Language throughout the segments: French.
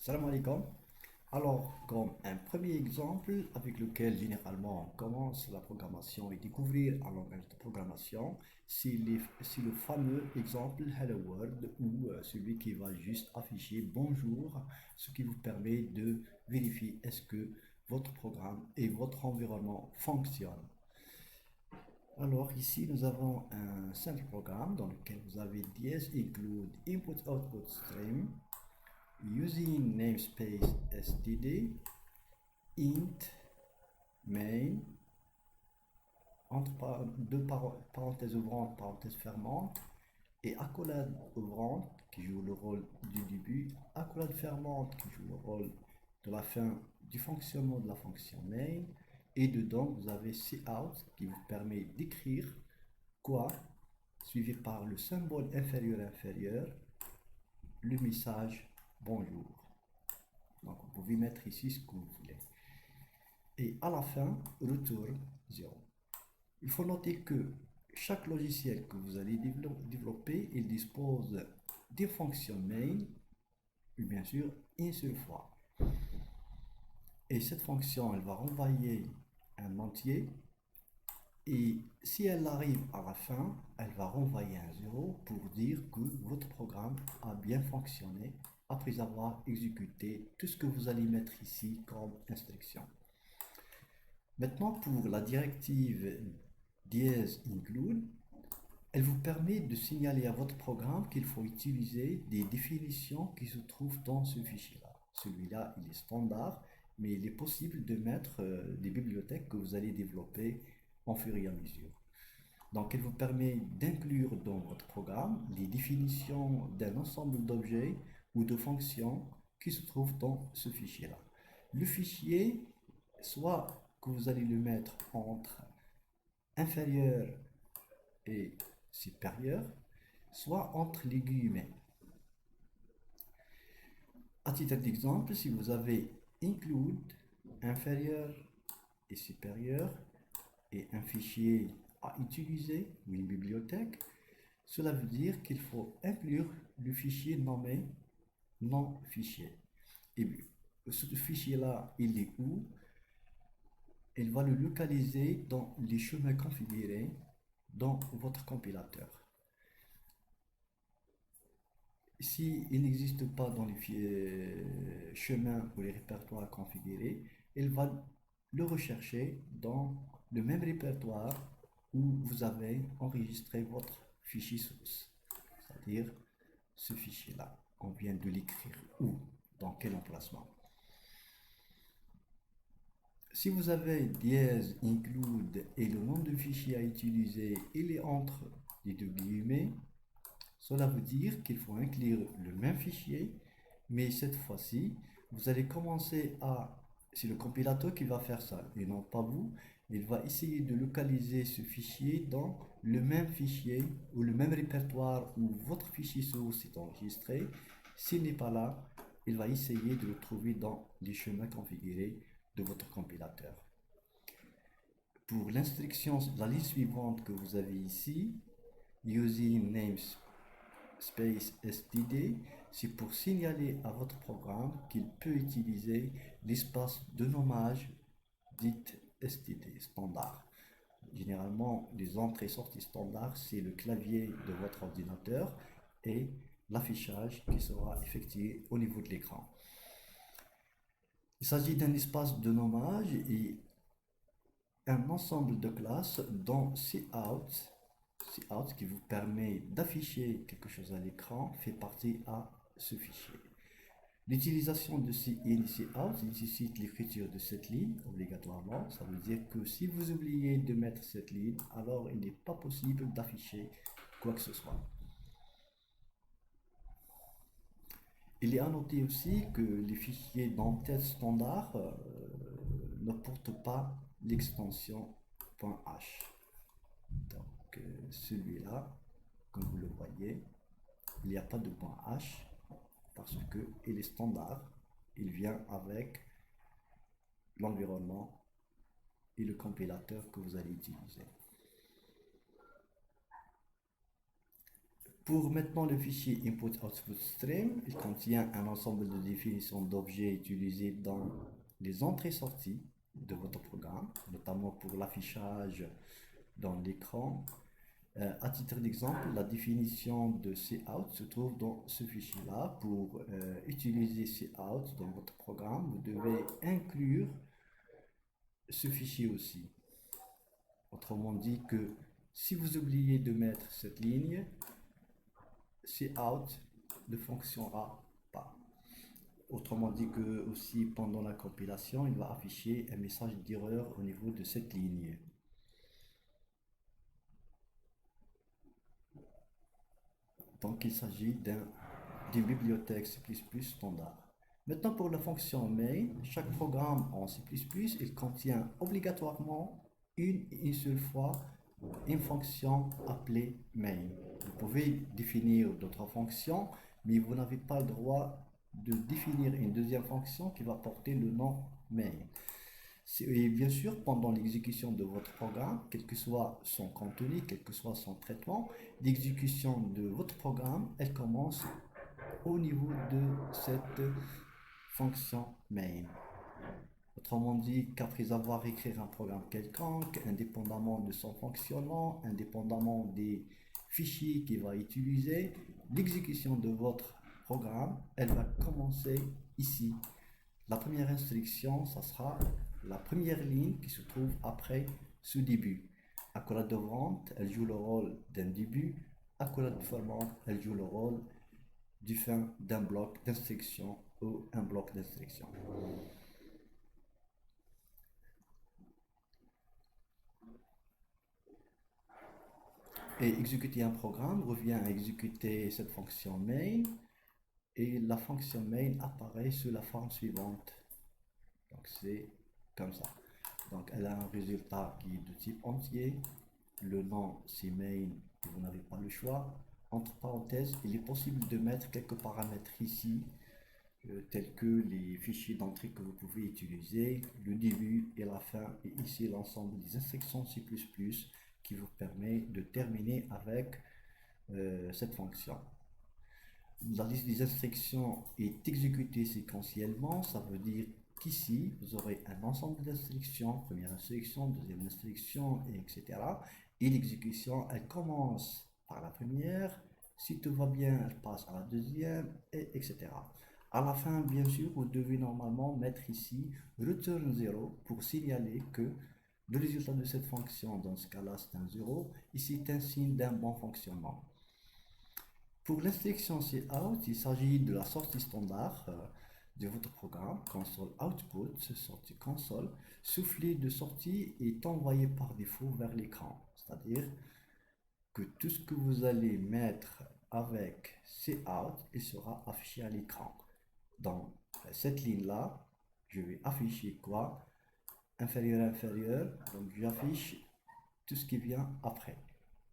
Salam alaikum. Alors, comme un premier exemple avec lequel généralement on commence la programmation et découvrir un langage de programmation, c'est le fameux exemple Hello World ou celui qui va juste afficher bonjour, ce qui vous permet de vérifier est-ce que votre programme et votre environnement fonctionnent. Alors ici, nous avons un simple programme dans lequel vous avez dièse include input-output stream using namespace std int main entre parenthèses ouvrantes, parenthèses fermantes et accolade ouvrante qui joue le rôle du début, accolade fermante qui joue le rôle de la fin du fonctionnement de la fonction main, et dedans vous avez cout qui vous permet d'écrire quoi suivi par le symbole inférieur le message bonjour. Donc vous pouvez mettre ici ce que vous voulez. Et à la fin, retour 0. Il faut noter que chaque logiciel que vous allez développer, il dispose des fonctions main, et bien sûr une seule fois. Et cette fonction, elle va renvoyer un entier. Et si elle arrive à la fin, elle va renvoyer un 0 pour dire que votre programme a bien fonctionné après avoir exécuté tout ce que vous allez mettre ici comme instruction. Maintenant, pour la directive dièse include, elle vous permet de signaler à votre programme qu'il faut utiliser des définitions qui se trouvent dans ce fichier-là. Celui-là, il est standard, mais il est possible de mettre des bibliothèques que vous allez développer en fur et à mesure. Donc, elle vous permet d'inclure dans votre programme les définitions d'un ensemble d'objets ou de fonctions qui se trouvent dans ce fichier-là. Le fichier, soit que vous allez le mettre entre inférieur et supérieur, soit entre les guillemets. À titre d'exemple, si vous avez include inférieur et supérieur et un fichier à utiliser ou une bibliothèque, cela veut dire qu'il faut inclure le fichier nommé non fichier. Et ce fichier-là, il est où? Il va le localiser dans les chemins configurés dans votre compilateur. Si il n'existe pas dans les chemins ou les répertoires configurés, il va le rechercher dans le même répertoire où vous avez enregistré votre fichier source, c'est-à-dire ce fichier-là. On vient de l'écrire où, dans quel emplacement. Si vous avez dièse include et le nom de fichier à utiliser, il est entre les deux guillemets, cela veut dire qu'il faut inclure le même fichier, mais cette fois-ci, vous allez commencer à... C'est le compilateur qui va faire ça, et non pas vous. Il va essayer de localiser ce fichier dans le même fichier ou le même répertoire où votre fichier source est enregistré. S'il n'est pas là, il va essayer de le trouver dans les chemins configurés de votre compilateur. Pour l'instruction, la liste suivante que vous avez ici, using namespace std, c'est pour signaler à votre programme qu'il peut utiliser l'espace de nommage dit std, standard. Généralement, les entrées et sorties standards, c'est le clavier de votre ordinateur et l'affichage qui sera effectué au niveau de l'écran. Il s'agit d'un espace de nommage et un ensemble de classes dont cout qui vous permet d'afficher quelque chose à l'écran fait partie à ce fichier. L'utilisation de cin et cout nécessite l'écriture de cette ligne obligatoirement. Ça veut dire que si vous oubliez de mettre cette ligne, alors il n'est pas possible d'afficher quoi que ce soit. Il est à noter aussi que les fichiers d'entête standard ne portent pas l'extension .h. Donc celui-là, comme vous le voyez, il n'y a pas de .h parce qu'il est standard. Il vient avec l'environnement et le compilateur que vous allez utiliser. Pour maintenant le fichier input-output stream, il contient un ensemble de définitions d'objets utilisés dans les entrées-sorties de votre programme, notamment pour l'affichage dans l'écran. À titre d'exemple, la définition de cout se trouve dans ce fichier-là. Pour utiliser cout dans votre programme, vous devez inclure ce fichier aussi. Autrement dit que si vous oubliez de mettre cette ligne, cout ne fonctionnera pas. Autrement dit que aussi pendant la compilation, il va afficher un message d'erreur au niveau de cette ligne. Donc il s'agit d'une bibliothèque C++ standard. Maintenant pour la fonction main, chaque programme en C++ il contient obligatoirement une seule fois une fonction appelée main. Vous pouvez définir d'autres fonctions, mais vous n'avez pas le droit de définir une deuxième fonction qui va porter le nom main. Et bien sûr, pendant l'exécution de votre programme, quel que soit son contenu, quel que soit son traitement, l'exécution de votre programme, elle commence au niveau de cette fonction main. Autrement dit, qu'après avoir écrit un programme quelconque, indépendamment de son fonctionnement, indépendamment des fichiers qu'il va utiliser, l'exécution de votre programme, elle va commencer ici. La première instruction, ça sera la première ligne qui se trouve après ce début. Accolade de vente, elle joue le rôle d'un début. Accolade de fermante, elle joue le rôle du fin d'un bloc d'instruction ou un bloc d'instruction. Et exécuter un programme revient à exécuter cette fonction main, et la fonction main apparaît sous la forme suivante. Donc c'est comme ça. Donc elle a un résultat qui est de type entier. Le nom c'est main et vous n'avez pas le choix. Entre parenthèses, il est possible de mettre quelques paramètres ici, tels que les fichiers d'entrée que vous pouvez utiliser, le début et la fin, et ici l'ensemble des instructions C++ qui vous permet de terminer avec cette fonction. La liste des instructions est exécutée séquentiellement, ça veut dire qu'ici vous aurez un ensemble d'instructions, première instruction, deuxième instruction, etc. Et l'exécution, elle commence par la première, si tout va bien, elle passe à la deuxième, etc. À la fin, bien sûr, vous devez normalement mettre ici return 0 pour signaler que le résultat de cette fonction, dans ce cas-là, c'est un 0, ici c'est un signe d'un bon fonctionnement. Pour l'instruction cout, il s'agit de la sortie standard de votre programme, console output, sortie console. Soufflet de sortie est envoyé par défaut vers l'écran, c'est-à-dire que tout ce que vous allez mettre avec cout, il sera affiché à l'écran. Dans cette ligne-là, je vais afficher quoi? Inférieur, inférieur, donc j'affiche tout ce qui vient après.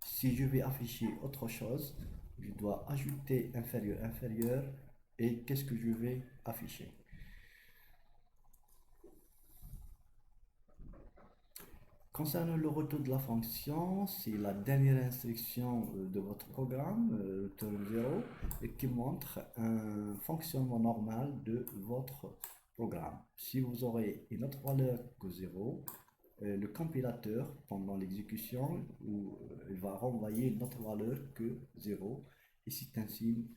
Si je vais afficher autre chose, je dois ajouter inférieur, inférieur, et qu'est-ce que je vais afficher? Concernant le retour de la fonction, c'est la dernière instruction de votre programme, return 0, et qui montre un fonctionnement normal de votre programme. Si vous aurez une autre valeur que 0, le compilateur, pendant l'exécution, il va renvoyer une autre valeur que 0, et c'est un signe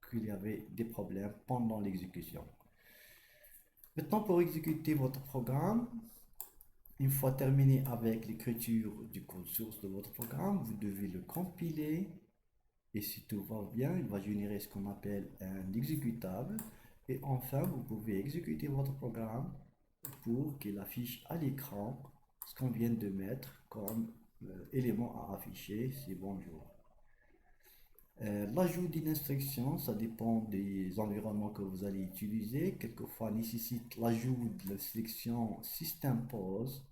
qu'il y avait des problèmes pendant l'exécution. Maintenant, pour exécuter votre programme, une fois terminé avec l'écriture du code source de votre programme, vous devez le compiler, et si tout va bien, il va générer ce qu'on appelle un exécutable, et enfin, vous pouvez exécuter votre programme pour qu'il affiche à l'écran ce qu'on vient de mettre comme élément à afficher, c'est bonjour. L'ajout d'une instruction, ça dépend des environnements que vous allez utiliser. Quelquefois nécessite l'ajout de l'instruction system pause.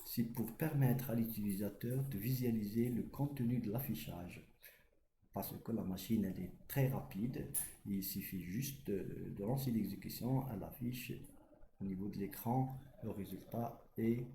C'est pour permettre à l'utilisateur de visualiser le contenu de l'affichage. Parce que la machine elle est très rapide, il suffit juste de lancer l'exécution, elle affiche au niveau de l'écran le résultat et